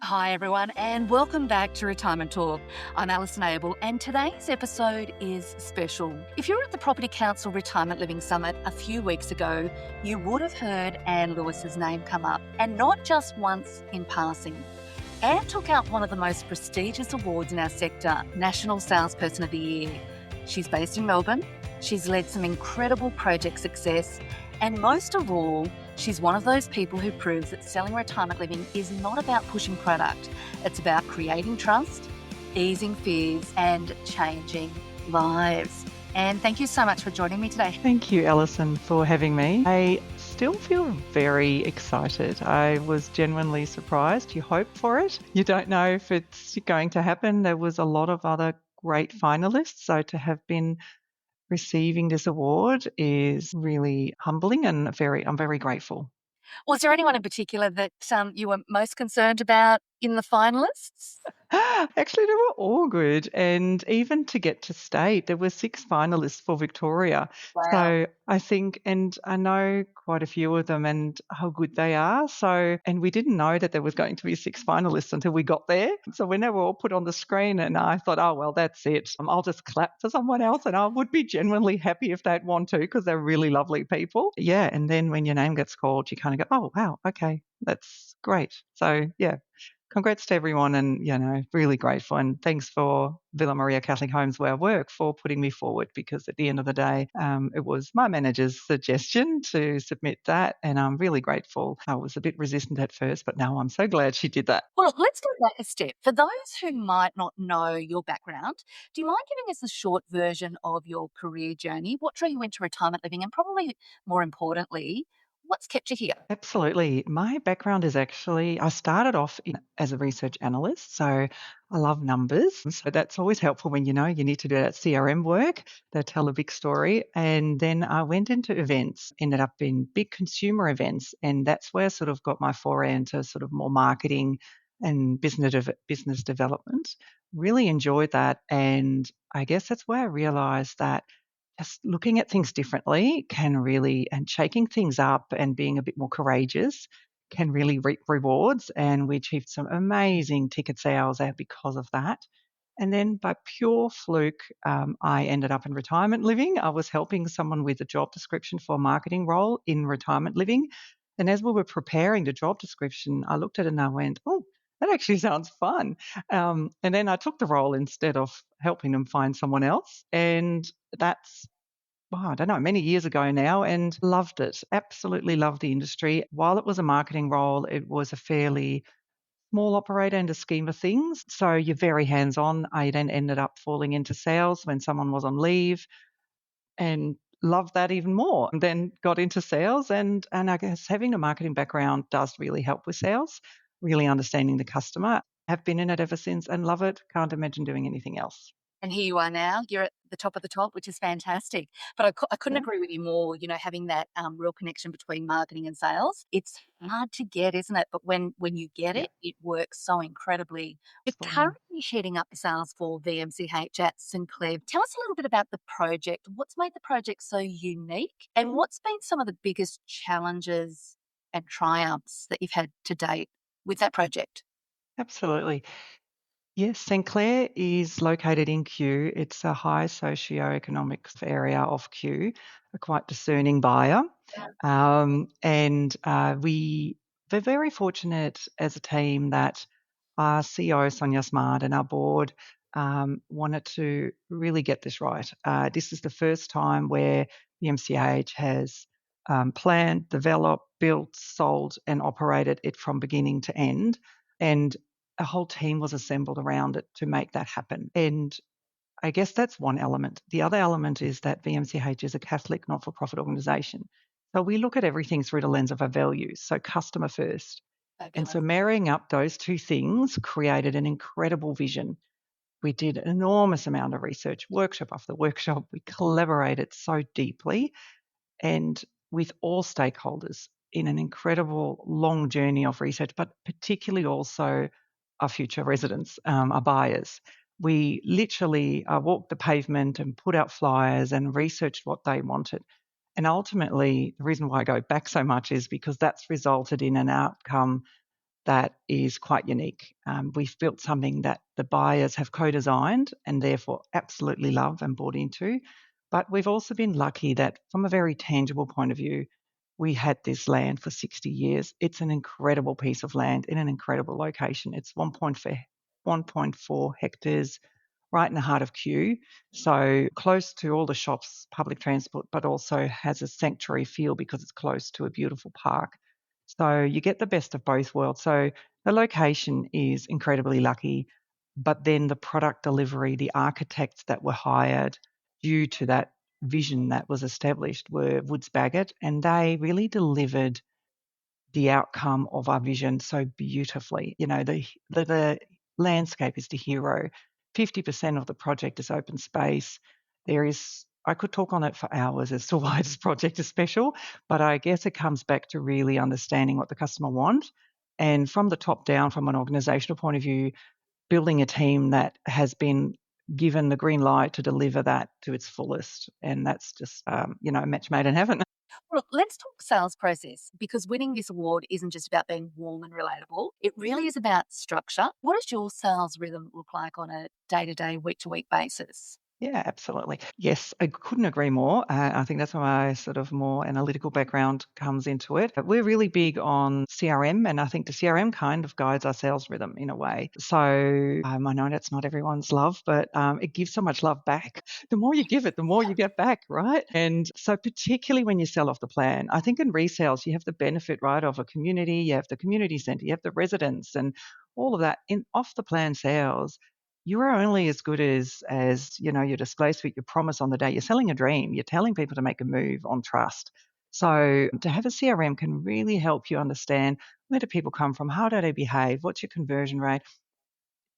Hi, everyone, and welcome back to Retirement Talk. I'm Alison Abel, and today's episode is special. If you were at the Property Council Retirement Living Summit a few weeks ago, you would have heard Anne Lewis's name come up, and not just once in passing. Anne took out one of the most prestigious awards in our sector, National Salesperson of the Year. She's based in Melbourne. She's led some incredible project success, and most of all, she's one of those people who proves that selling retirement living is not about pushing product. It's about creating trust, easing fears, and changing lives. And thank you so much for joining me today. Thank you, Alison, for having me. I still feel very excited. I was genuinely surprised. You hope for it. You don't know if it's going to happen. There was a lot of other great finalists. So to have been receiving this award is really humbling and I'm very grateful. Was there anyone in particular that you were most concerned about in the finalists? Actually, they were all good. And even to get to state, there were 6 finalists for Victoria. Wow. So I think, and I know quite a few of them and how good they are. So, and we didn't know that there was going to be 6 finalists until we got there. So when they were all put on the screen and I thought, oh, well, that's it. I'll just clap for someone else. And I would be genuinely happy if they'd want to because they're really lovely people. Yeah. And then when your name gets called, you kind of go, oh, wow, okay, that's great. So yeah. Congrats to everyone and, really grateful. And thanks for Villa Maria Catholic Homes where I work for putting me forward because at the end of the day, it was my manager's suggestion to submit that. And I'm really grateful. I was a bit resistant at first, but now I'm so glad she did that. Well, let's go back a step. For those who might not know your background, do you mind giving us a short version of your career journey? What drew you into retirement living? And probably more importantly, what's kept you here? Absolutely. My background is actually, I started off as a research analyst. So I love numbers. So that's always helpful when you know you need to do that CRM work. They tell a big story. And then I went into events, ended up in big consumer events. And that's where I sort of got my foray into sort of more marketing and business development. Really enjoyed that. And I guess that's where I realized that just looking at things differently can really, and shaking things up and being a bit more courageous can really reap rewards. And we achieved some amazing ticket sales out because of that. And then by pure fluke, I ended up in retirement living. I was helping someone with a job description for a marketing role in retirement living. And as we were preparing the job description, I looked at it and I went, oh, that actually sounds fun. And then I took the role instead of helping them find someone else. And that's, I don't know, many years ago now, and loved it. Absolutely loved the industry. While it was a marketing role, it was a fairly small operator in the scheme of things. So you're very hands on. I then ended up falling into sales when someone was on leave and loved that even more. And then got into sales and I guess having a marketing background does really help with sales, really understanding the customer. Have been in it ever since and love it. Can't imagine doing anything else. And here you are now. You're at the top of the top, which is fantastic. But I couldn't Yeah. agree with you more, having that real connection between marketing and sales. It's hard to get, isn't it? But when you get Yeah. it, it works so incredibly. You're Absolutely. currently heading up the sales for VMCH at Sinclair. Tell us a little bit about the project. What's made the project so unique? And what's been some of the biggest challenges and triumphs that you've had to date with that project? Absolutely. Yes, Sinclair is located in Kew. It's a high socio-economic area of Kew, a quite discerning buyer. And we're very fortunate as a team that our CEO, Sonia Smart, and our board wanted to really get this right. This is the first time where the MCH has planned, developed, built, sold, and operated it from beginning to end. And a whole team was assembled around it to make that happen. And I guess that's one element. The other element is that VMCH is a Catholic not-for-profit organisation. So we look at everything through the lens of our values, so customer first. And Fabulous. so marrying up those two things created an incredible vision. We did an enormous amount of research, workshop after workshop. We collaborated so deeply and with all stakeholders in an incredible long journey of research, but particularly also our future residents, our buyers. We literally walked the pavement and put out flyers and researched what they wanted. And ultimately, the reason why I go back so much is because that's resulted in an outcome that is quite unique. We've built something that the buyers have co-designed and therefore absolutely love and bought into. But we've also been lucky that from a very tangible point of view, we had this land for 60 years. It's an incredible piece of land in an incredible location. It's 1.4 hectares right in the heart of Kew, so close to all the shops, public transport, but also has a sanctuary feel because it's close to a beautiful park. So you get the best of both worlds. So the location is incredibly lucky, but then the product delivery, the architects that were hired due to that vision that was established were Woods Bagot, and they really delivered the outcome of our vision so beautifully. You know, the landscape is the hero. 50% of the project is open space. I could talk on it for hours as to why this project is special, but I guess it comes back to really understanding what the customer wants. And from the top down, from an organizational point of view, building a team that has been given the green light to deliver that to its fullest. And that's just, a match made in heaven. Well, let's talk sales process because winning this award isn't just about being warm and relatable. It really is about structure. What does your sales rhythm look like on a day to day, week to week basis? Yeah, absolutely. Yes, I couldn't agree more. I think that's where my sort of more analytical background comes into it. But we're really big on CRM, and I think the CRM kind of guides our sales rhythm in a way. So I know that's not everyone's love, but it gives so much love back. The more you give it, the more you get back, right? And so particularly when you sell off the plan, I think in resales, you have the benefit, right, of a community, you have the community centre, you have the residents and all of that. In off the plan sales, you are only as good as your display suite, your promise on the day. You're selling a dream. You're telling people to make a move on trust. So to have a CRM can really help you understand where do people come from, how do they behave, what's your conversion rate,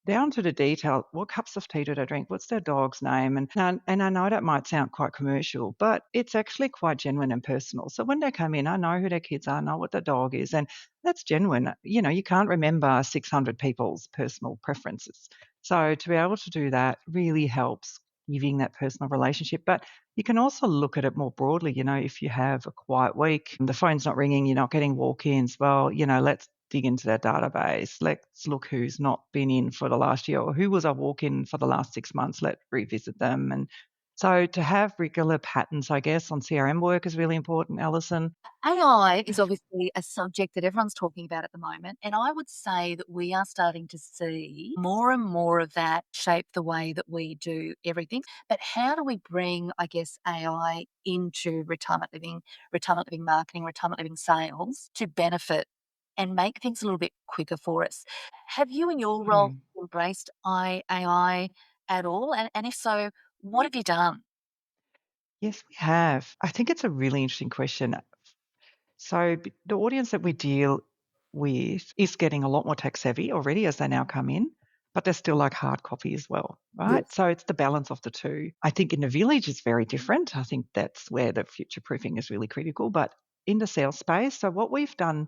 down to the detail. What cups of tea do they drink? What's their dog's name? And I know that might sound quite commercial, but it's actually quite genuine and personal. So when they come in, I know who their kids are, I know what their dog is, and that's genuine. You know, you can't remember 600 people's personal preferences. So to be able to do that really helps giving that personal relationship. But you can also look at it more broadly. You know, if you have a quiet week, the phone's not ringing, you're not getting walk-ins, well, let's dig into that database. Let's look who's not been in for the last year or who was a walk-in for the last 6 months. Let's revisit them. And so to have regular patterns, I guess, on CRM work is really important, Alison. AI is obviously a subject that everyone's talking about at the moment. And I would say that we are starting to see more and more of that shape the way that we do everything. But how do we bring, I guess, AI into retirement living marketing, retirement living sales to benefit and make things a little bit quicker for us? Have you in your role Hmm. embraced AI at all? And if so, what have you done? Yes, we have. I think it's a really interesting question. So the audience that we deal with is getting a lot more tech savvy already as they now come in, but they're still like hard copy as well, right? Yes. So it's the balance of the two. I think in the village it's very different. I think that's where the future proofing is really critical. But in the sales space, so what we've done,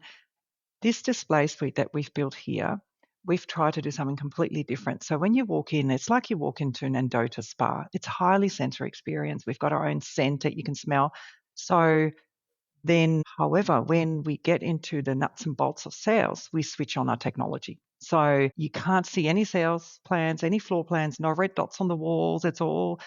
this display suite that we've built here, we've tried to do something completely different. So when you walk in, it's like you walk into an Endota spa. It's a highly sensory experience. We've got our own scent that you can smell. So then, however, when we get into the nuts and bolts of sales, we switch on our technology. So you can't see any sales plans, any floor plans, no red dots on the walls. It's all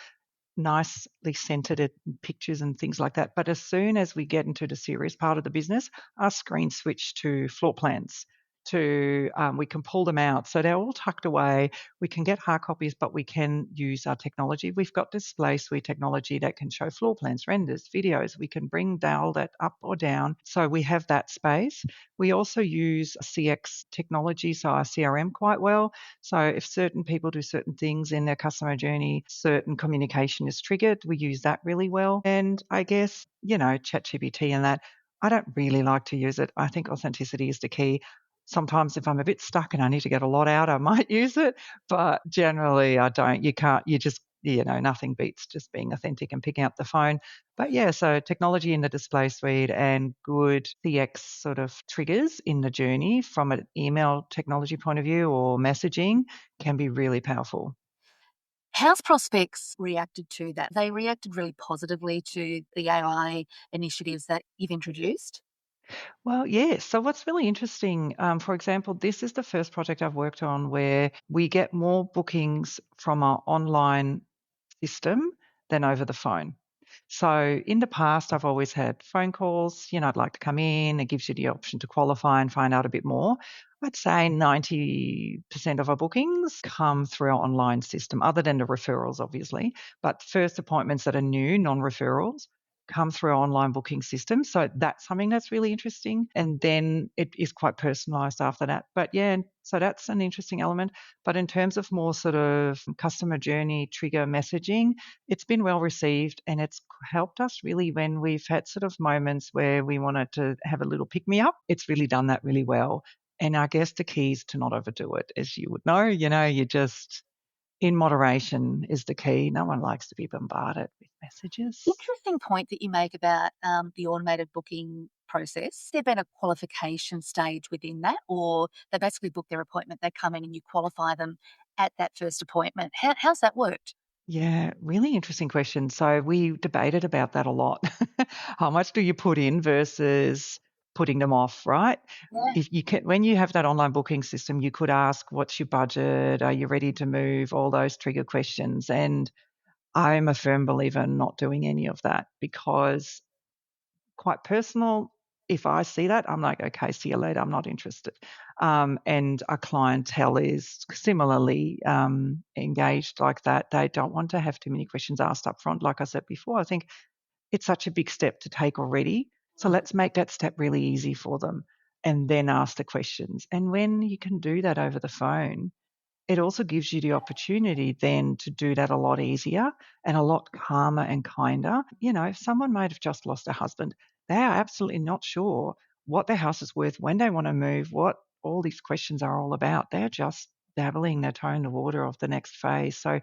nicely centered pictures and things like that. But as soon as we get into the serious part of the business, our screens switch to floor plans. We can pull them out, so they're all tucked away. We can get hard copies, but we can use our technology. We've got display suite technology that can show floor plans, renders, videos. We can dial that up or down, so we have that space. We also use CX technology, so our CRM quite well. So if certain people do certain things in their customer journey, certain communication is triggered, we use that really well. And I guess, ChatGPT and that, I don't really like to use it. I think authenticity is the key. Sometimes if I'm a bit stuck and I need to get a lot out, I might use it, but generally I don't. You can't, you just, nothing beats just being authentic and picking up the phone. But yeah, so technology in the display suite and good CX sort of triggers in the journey from an email technology point of view or messaging can be really powerful. How's prospects reacted to that? They reacted really positively to the AI initiatives that you've introduced. Well, yes. So what's really interesting, for example, this is the first project I've worked on where we get more bookings from our online system than over the phone. So in the past, I've always had phone calls. I'd like to come in. It gives you the option to qualify and find out a bit more. I'd say 90% of our bookings come through our online system, other than the referrals, obviously. But first appointments that are new, non-referrals, come through our online booking system. So that's something that's really interesting. And then it is quite personalized after that. But yeah, so that's an interesting element. But in terms of more sort of customer journey trigger messaging, it's been well received and it's helped us really when we've had sort of moments where we wanted to have a little pick me up. It's really done that really well. And I guess the key is to not overdo it, as you would know. You just in moderation is the key. No one likes to be bombarded with messages. Interesting point that you make about the automated booking process. Has there been a qualification stage within that, or they basically book their appointment, they come in and you qualify them at that first appointment? How's that worked? Yeah, really interesting question. So we debated about that a lot. How much do you put in versus putting them off, right? Yeah. If you can, when you have that online booking system, you could ask, what's your budget? Are you ready to move? All those trigger questions. And I'm a firm believer in not doing any of that because quite personal. If I see that, I'm like, okay, see you later. I'm not interested. And our clientele is similarly engaged like that. They don't want to have too many questions asked up front. Like I said before, I think it's such a big step to take already. So Mm. let's make that step really easy for them and then ask the questions. And when you can do that over the phone, it also gives you the opportunity then to do that a lot easier and a lot calmer and kinder. If someone might have just lost a husband, they are absolutely not sure what their house is worth, when they want to move, what all these questions are all about. They're just dabbling their toe in the water of the next phase. So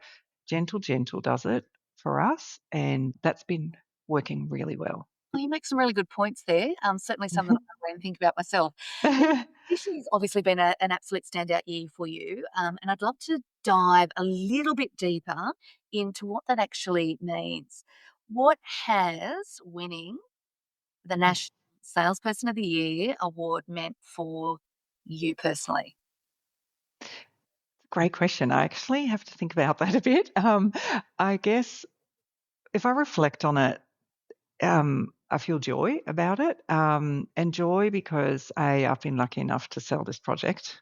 gentle, gentle does it for us. And that's been working really well. Well, you make some really good points there. Certainly some that I don't think about myself. This year's obviously been an absolute standout year for you, and I'd love to dive a little bit deeper into what that actually means. What has winning the National Salesperson of the Year award meant for you personally? Great question. I actually have to think about that a bit. I guess if I reflect on it, I feel joy about it, and joy because I've been lucky enough to sell this project.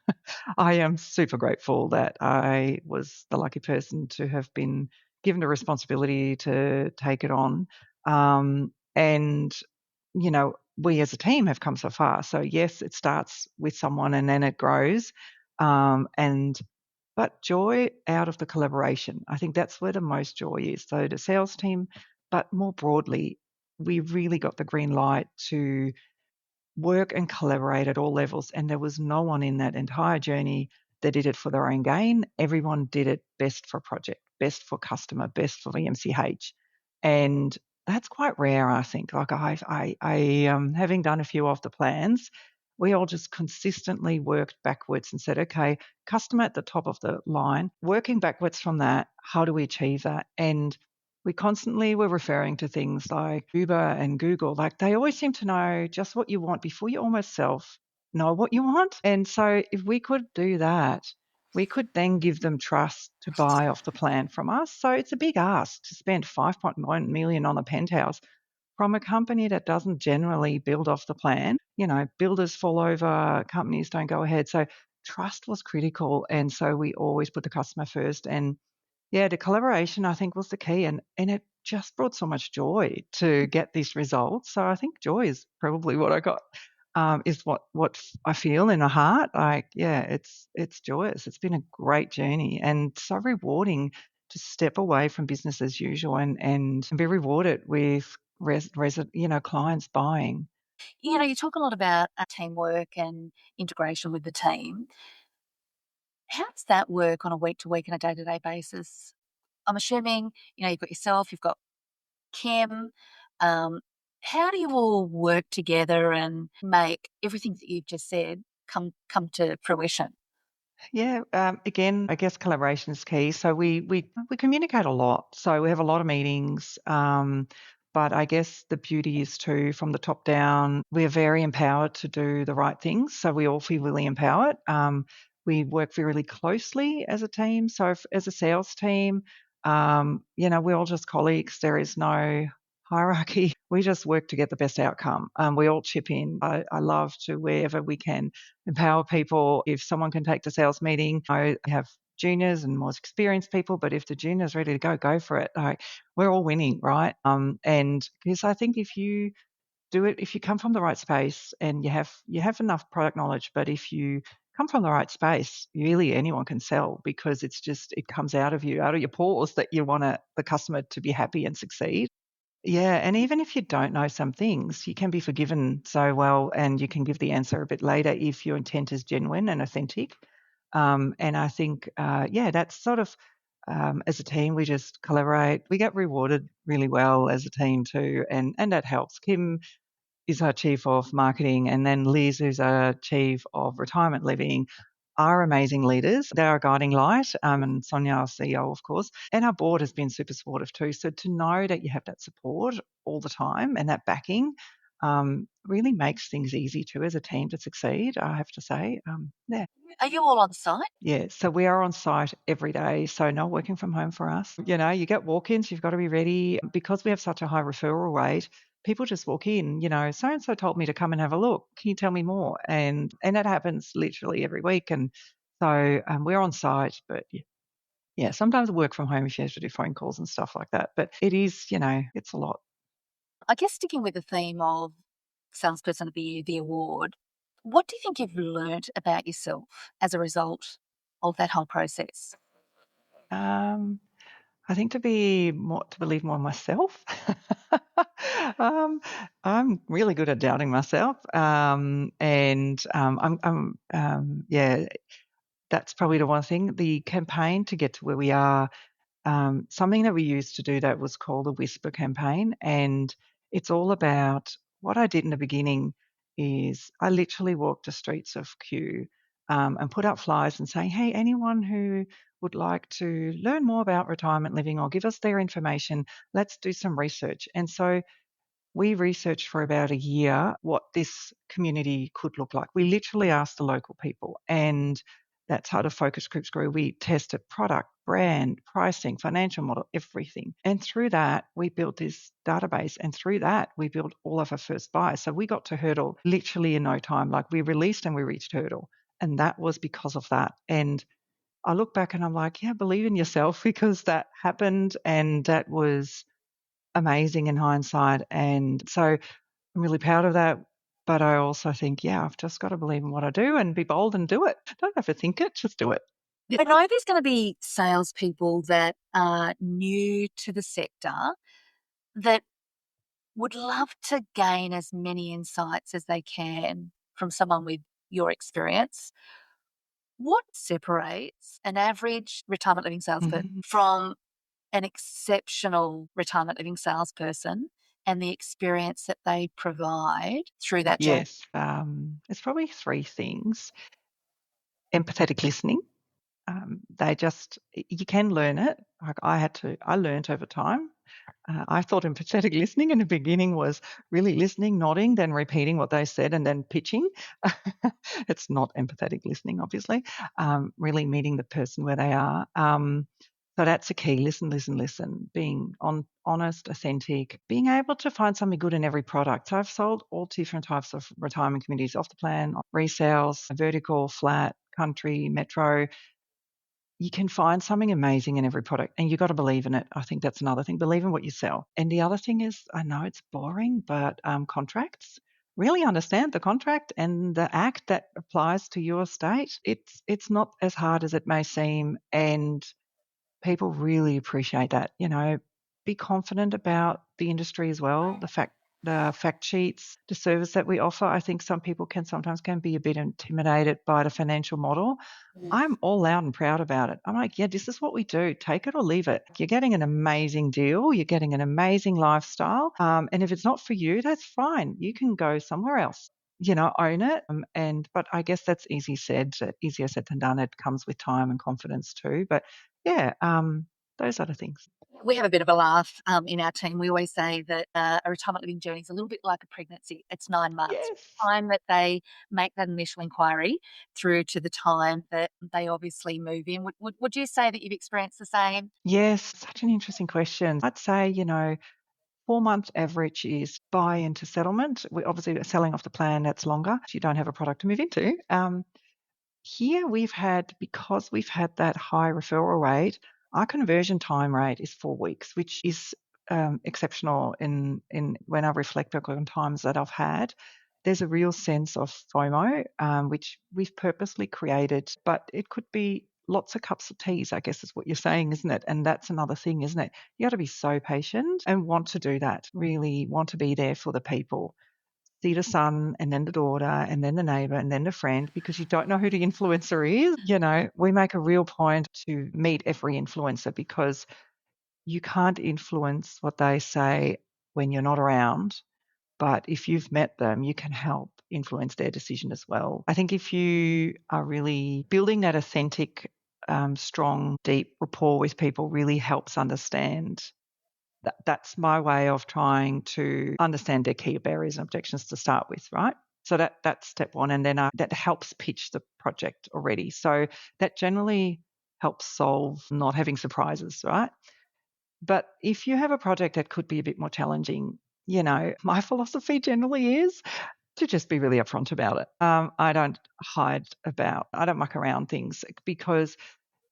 I am super grateful that I was the lucky person to have been given the responsibility to take it on. And we as a team have come so far. So yes, it starts with someone and then it grows. And but joy out of the collaboration. I think that's where the most joy is. So the sales team, but more broadly, we really got the green light to work and collaborate at all levels. And there was no one in that entire journey that did it for their own gain. Everyone did it best for project, best for customer, best for the MCH. And that's quite rare, I think. Like having done a few of the plans, we all just consistently worked backwards and said, okay, customer at the top of the line, working backwards from that, how do we achieve that? And we constantly were referring to things like Uber and Google. Like they always seem to know just what you want before you almost self know what you want. And so if we could do that, we could then give them trust to buy off the plan from us. So it's a big ask to spend 5.1 million on a penthouse from a company that doesn't generally build off the plan. Builders fall over, companies don't go ahead. So trust was critical. And so we always put the customer first. And yeah, the collaboration I think was the key, and it just brought so much joy to get these results. So I think joy is probably what I got, is what I feel in my heart. Like, yeah, it's joyous. It's been a great journey and so rewarding to step away from business as usual and be rewarded with clients buying. You talk a lot about teamwork and integration with the team. How does that work on a week to week and a day to day basis? I'm assuming, you've got yourself, you've got Kim. Um, how do you all work together and make everything that you've just said come to fruition? Yeah, again, I guess collaboration is key. So we communicate a lot. So we have a lot of meetings, But I guess the beauty is too, from the top down, we're very empowered to do the right things. So we all feel really empowered. We work really closely as a team. So as a sales team, we're all just colleagues. There is no hierarchy. We just work to get the best outcome. We all chip in. I love to, wherever we can, empower people. If someone can take the sales meeting, I have juniors and more experienced people, but if the junior's ready to go for it. Like, we're all winning, right? And because I think if you do it, if you come from the right space and you have enough product knowledge, but if you come from the right space, really anyone can sell, because it comes out of you, out of your pores, that you want the customer to be happy and succeed. Yeah, and even if you don't know some things, you can be forgiven so well, and you can give the answer a bit later if your intent is genuine and authentic. And I think, that's sort of, as a team, we just collaborate. We get rewarded really well as a team too, and that helps. Kim is our chief of marketing, and then Liz, who's our chief of retirement living, are amazing leaders. They're a guiding light, and Sonia, our CEO, of course. And our board has been super supportive too. So to know that you have that support all the time and that backing really makes things easy too as a team to succeed, I have to say. Yeah. Are you all on site? Yeah, so we are on site every day, so no working from home for us. You get walk-ins, you've got to be ready. Because we have such a high referral rate, people just walk in, so and so told me to come and have a look. Can you tell me more? And that happens literally every week. And so we're on site, but yeah, sometimes work from home if you have to do phone calls and stuff like that. But it is, it's a lot. I guess sticking with the theme of Salesperson of the Year, the award, what do you think you've learnt about yourself as a result of that whole process? Um, I think to believe more in myself. um, I'm really good at doubting myself, and yeah, that's probably the one thing. The campaign to get to where we are, something that we used to do that was called a whisper campaign, and it's all about what I did in the beginning. Is I literally walked the streets of Kew, and put up flyers and saying, "Hey, anyone who would like to learn more about retirement living or give us their information, let's do some research." And so we researched for about a year what this community could look like. We literally asked the local people, and that's how the focus groups grew. We tested product, brand, pricing, financial model, everything. And through that, we built this database. And through that, we built all of our first buys. So we got to hurdle literally in no time. Like, we released and we reached hurdle. And that was because of that. And I look back and I'm like, yeah, believe in yourself, because that happened and that was amazing in hindsight. And so I'm really proud of that. But I also think, yeah, I've just got to believe in what I do and be bold and do it. Don't overthink it, just do it. I know there's going to be salespeople that are new to the sector that would love to gain as many insights as they can from someone with your experience. What separates an average retirement living salesperson Mhm. from an exceptional retirement living salesperson and the experience that they provide through that journey? Yes, it's probably three things. Empathetic listening. You can learn it. Like, I learned over time. I thought empathetic listening in the beginning was really listening, nodding, then repeating what they said, and then pitching. It's not empathetic listening, obviously. Really meeting the person where they are. So that's a key. Listen, listen, listen. Being honest, authentic, being able to find something good in every product. So I've sold all different types of retirement communities: off the plan, resales, vertical, flat, country, metro. You can find something amazing in every product, and you've got to believe in it. I think that's another thing. Believe in what you sell. And the other thing is, I know it's boring, but contracts. Really understand the contract and the act that applies to your state. It's not as hard as it may seem, and people really appreciate that. Be confident about the industry as well. The fact sheets, the service that we offer. I think some people sometimes be a bit intimidated by the financial model. I'm all loud and proud about it. I'm like, yeah, this is what we do. Take it or leave it. You're getting an amazing deal. You're getting an amazing lifestyle. And if it's not for you, that's fine. You can go somewhere else. Own it. But I guess that's easier said than done. It comes with time and confidence too. But yeah, those sort of things. We have a bit of a laugh in our team. We always say that a retirement living journey is a little bit like a pregnancy. It's 9 months. Yes. Time that they make that initial inquiry through to the time that they obviously move in. Would you say that you've experienced the same? Yes, such an interesting question. I'd say, 4 months average is buy into settlement. We obviously are selling off the plan, that's longer. You don't have a product to move into. Here because we've had that high referral rate, our conversion time rate is 4 weeks, which is exceptional in when I reflect back on times that I've had. There's a real sense of FOMO, which we've purposely created, but it could be lots of cups of teas, I guess is what you're saying, isn't it? And that's another thing, isn't it? You got to be so patient and want to do that, really want to be there for the people, see the son and then the daughter and then the neighbor and then the friend, because you don't know who the influencer is. We make a real point to meet every influencer because you can't influence what they say when you're not around. But if you've met them, you can help influence their decision as well. I think if you are really building that authentic, strong, deep rapport with people really helps understand. That's my way of trying to understand their key barriers and objections to start with, right? So that's step one, and then that helps pitch the project already. So that generally helps solve not having surprises, right? But if you have a project that could be a bit more challenging, my philosophy generally is to just be really upfront about it. I don't I don't muck around things because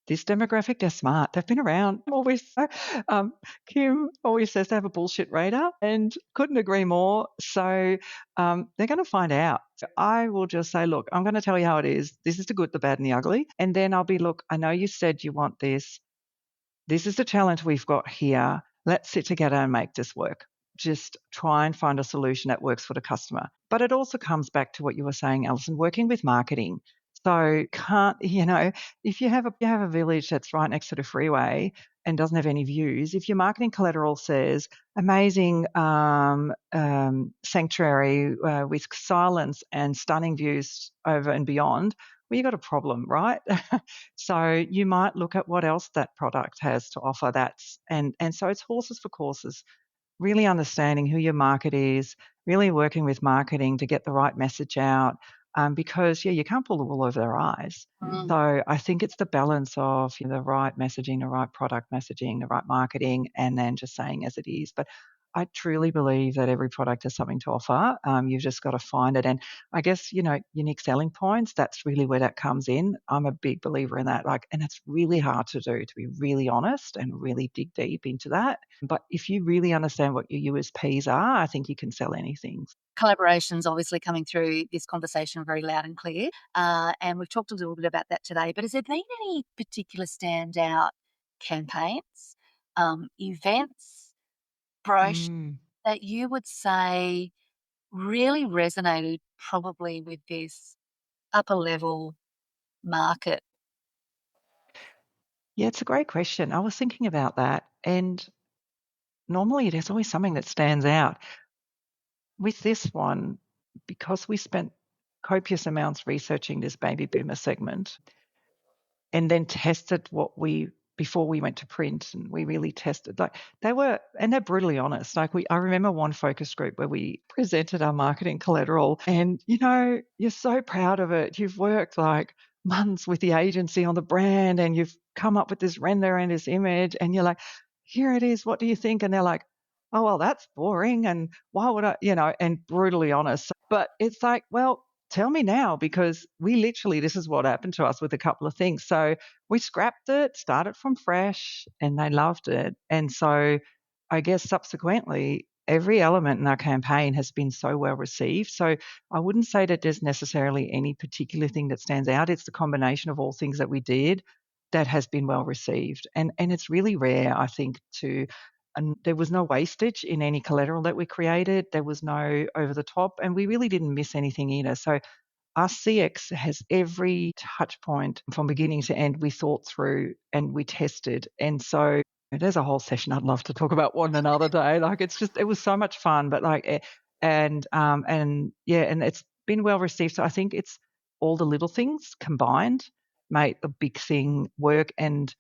this demographic, they're smart. They've been around. Kim always says they have a bullshit radar and couldn't agree more. So they're going to find out. So I will just say, look, I'm going to tell you how it is. This is the good, the bad, and the ugly. And then I'll be, look, I know you said you want this. This is the challenge we've got here. Let's sit together and make this work. Just try and find a solution that works for the customer. But it also comes back to what you were saying, Alison, working with marketing. So if you have a village that's right next to the freeway and doesn't have any views, if your marketing collateral says amazing sanctuary with silence and stunning views over and beyond, well, you've got a problem, right? So you might look at what else that product has to offer. So it's horses for courses, really understanding who your market is, really working with marketing to get the right message out. Because you can't pull the wool over their eyes. So I think it's the balance of the right messaging, the right product messaging, the right marketing, and then just saying as it is. But I truly believe that every product has something to offer. You've just got to find it. And I guess, unique selling points, that's really where that comes in. I'm a big believer in that. And it's really hard to do, to be really honest and really dig deep into that. But if you really understand what your USPs are, I think you can sell anything. Collaboration's obviously coming through this conversation very loud and clear, and we've talked a little bit about that today. But has there been any particular standout campaigns, events, brochures Mm. that you would say really resonated probably with this upper level market? Yeah, it's a great question. I was thinking about that. And normally there's always something that stands out. With this one, because we spent copious amounts researching this baby boomer segment and then tested before we went to print, and we really tested, they're brutally honest. I remember one focus group where we presented our marketing collateral and, you're so proud of it. You've worked like months with the agency on the brand and you've come up with this render and this image and you're like, here it is. What do you think? And they're like, oh, well, that's boring. And why would and brutally honest. But it's like, well, tell me now, because this is what happened to us with a couple of things. So we scrapped it, started from fresh, and they loved it. And so I guess subsequently, every element in our campaign has been so well received. So I wouldn't say that there's necessarily any particular thing that stands out. It's the combination of all things that we did that has been well received. And it's really rare, I think, and there was no wastage in any collateral that we created. There was no over the top, and we really didn't miss anything either. So our CX has every touch point from beginning to end we thought through and we tested. And so there's a whole session I'd love to talk about one another day. It was so much fun, but and it's been well received. So I think it's all the little things combined made the big thing work. And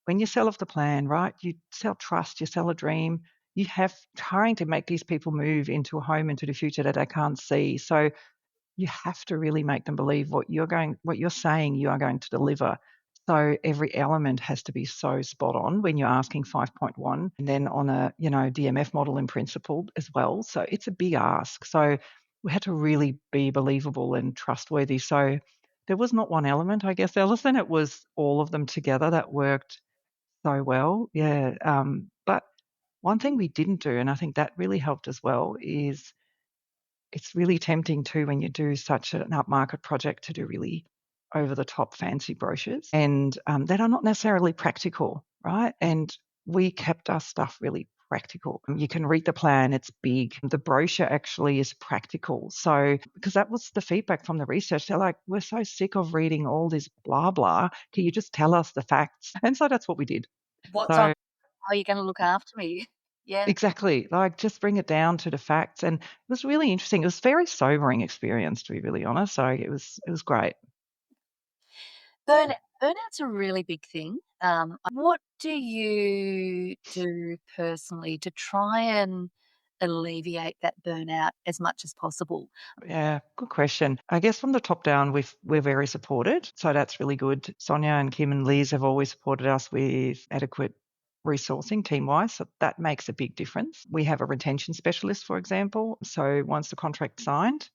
when you sell off the plan, right, you sell trust, you sell a dream, you have trying to make these people move into a home into the future that they can't see. So you have to really make them believe what you're saying you are going to deliver. So every element has to be so spot on when you're asking 5.1, and then on a DMF model in principle as well. So it's a big ask. So we had to really be believable and trustworthy. So there was not one element, I guess, Alison. It was all of them together that worked so well. Yeah. But one thing we didn't do, and I think that really helped as well, is it's really tempting too when you do such an upmarket project to do really over the top fancy brochures and that are not necessarily practical, right? And we kept our stuff really practical. You can read the plan, it's big. The brochure actually is practical. So, because that was the feedback from the research, they're like, we're so sick of reading all this blah, blah. Can you just tell us the facts? And so that's what we did. What's on? So, How are you going to look after me? Yeah. exactly. Like just bring it down to the facts. And it was really interesting. It was a very sobering experience, to be really honest. So it was great. Burnout's a really big thing. What do you do personally to try and alleviate that burnout as much as possible? Yeah, good question. I guess from the top down, we're very supported. So that's really good. Sonia and Kim and Liz have always supported us with adequate resourcing team-wise. So that makes a big difference. We have a retention specialist, for example. So once the contract's signed,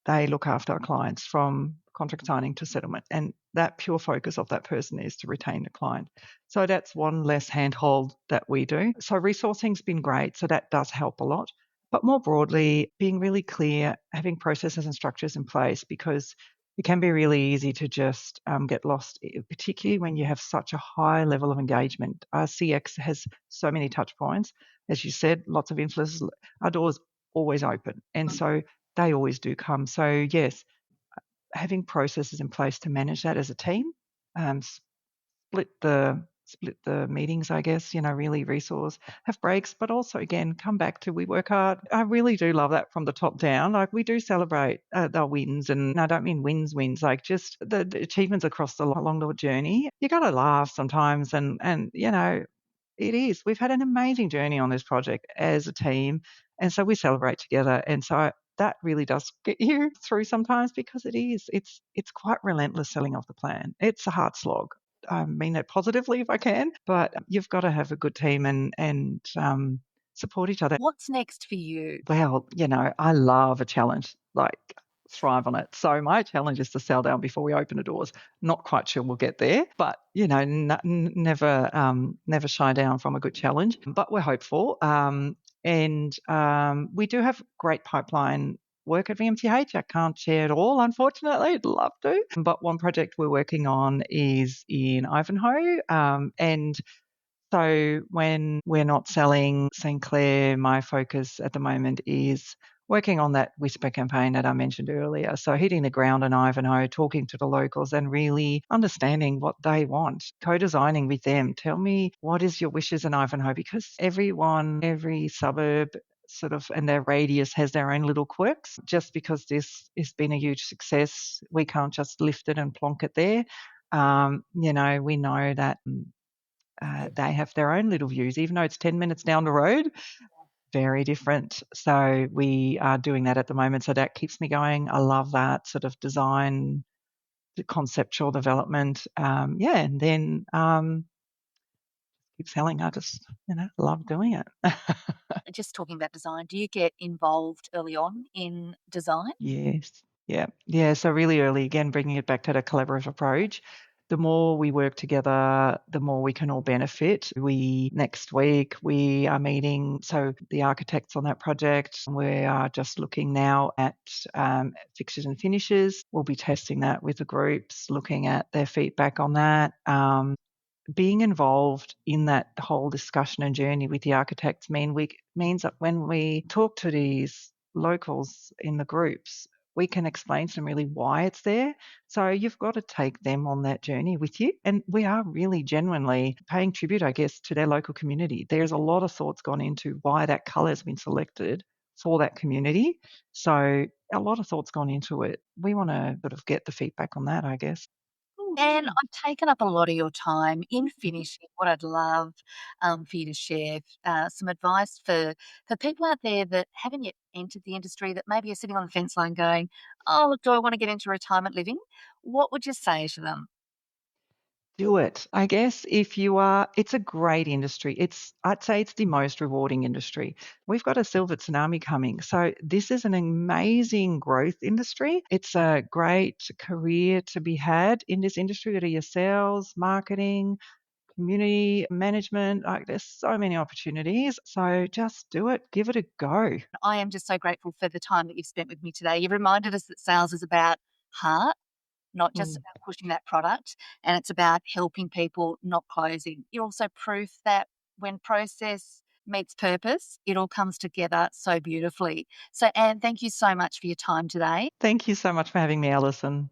they look after our clients from contract signing to settlement. And that pure focus of that person is to retain the client. So that's one less handhold that we do. So resourcing's been great. So that does help a lot. But more broadly, being really clear, having processes and structures in place, because it can be really easy to just get lost, particularly when you have such a high level of engagement. Our CX has so many touch points. As you said, lots of influencers. Our door's always open. And so they always do come. So yes, having processes in place to manage that as a team, um, split the meetings, I guess, really resource, have breaks, but also again, come back to we work hard. I really do love that from the top down. Like we do celebrate the wins, and I don't mean wins, like just the achievements across along the journey. You got to laugh sometimes, and it is. We've had an amazing journey on this project as a team, and so we celebrate together. And so that really does get you through sometimes because it is. It's quite relentless selling off the plan. It's a hard slog. I mean that positively if I can, but you've got to have a good team and support each other. What's next for you? Well, I love a challenge, like thrive on it. So my challenge is to sell down before we open the doors. Not quite sure we'll get there, but never shy down from a good challenge. But we're hopeful, and we do have great pipeline work at VMTH. I can't share it all, unfortunately. I'd love to. But one project we're working on is in Ivanhoe, and so when we're not selling Sinclair, my focus at the moment is working on that whisper campaign that I mentioned earlier. So hitting the ground in Ivanhoe, talking to the locals and really understanding what they want, co-designing with them. Tell me, what is your wishes in Ivanhoe? Because every suburb sort of and their radius has their own little quirks. Just because this has been a huge success, we can't just lift it and plonk it there. We know that they have their own little views, even though it's 10 minutes down the road, very different. So we are doing that at the moment. So that keeps me going. I love that sort of design, the conceptual development. And then keep selling. I just, love doing it. Just talking about design, do you get involved early on in design? Yes. Yeah. Yeah. So really early, again, bringing it back to the collaborative approach. The more we work together, the more we can all benefit. Next week, we are meeting, so the architects on that project, we are just looking now at fixtures and finishes. We'll be testing that with the groups, looking at their feedback on that. Being involved in that whole discussion and journey with the architects means that when we talk to these locals in the groups, we can explain to them really why it's there. So you've got to take them on that journey with you. And we are really genuinely paying tribute, I guess, to their local community. There's a lot of thoughts gone into why that colour has been selected for that community. So a lot of thoughts gone into it. We want to sort of get the feedback on that, I guess. And I've taken up a lot of your time. In finishing, what I'd love for you to share some advice for people out there that haven't yet entered the industry, that maybe are sitting on the fence line going, "Oh, do I want to get into retirement living?" What would you say to them? Do it. I guess if you are, it's a great industry. I'd say it's the most rewarding industry. We've got a silver tsunami coming. So this is an amazing growth industry. It's a great career to be had in this industry, whether you're sales, marketing, community management. Like there's so many opportunities. So just do it. Give it a go. I am just so grateful for the time that you've spent with me today. You've reminded us that sales is about heart, not just Mm. about pushing that product, and it's about helping people, not closing. You're also proof that when process meets purpose, it all comes together so beautifully. So, Anne, thank you so much for your time today. Thank you so much for having me, Alison.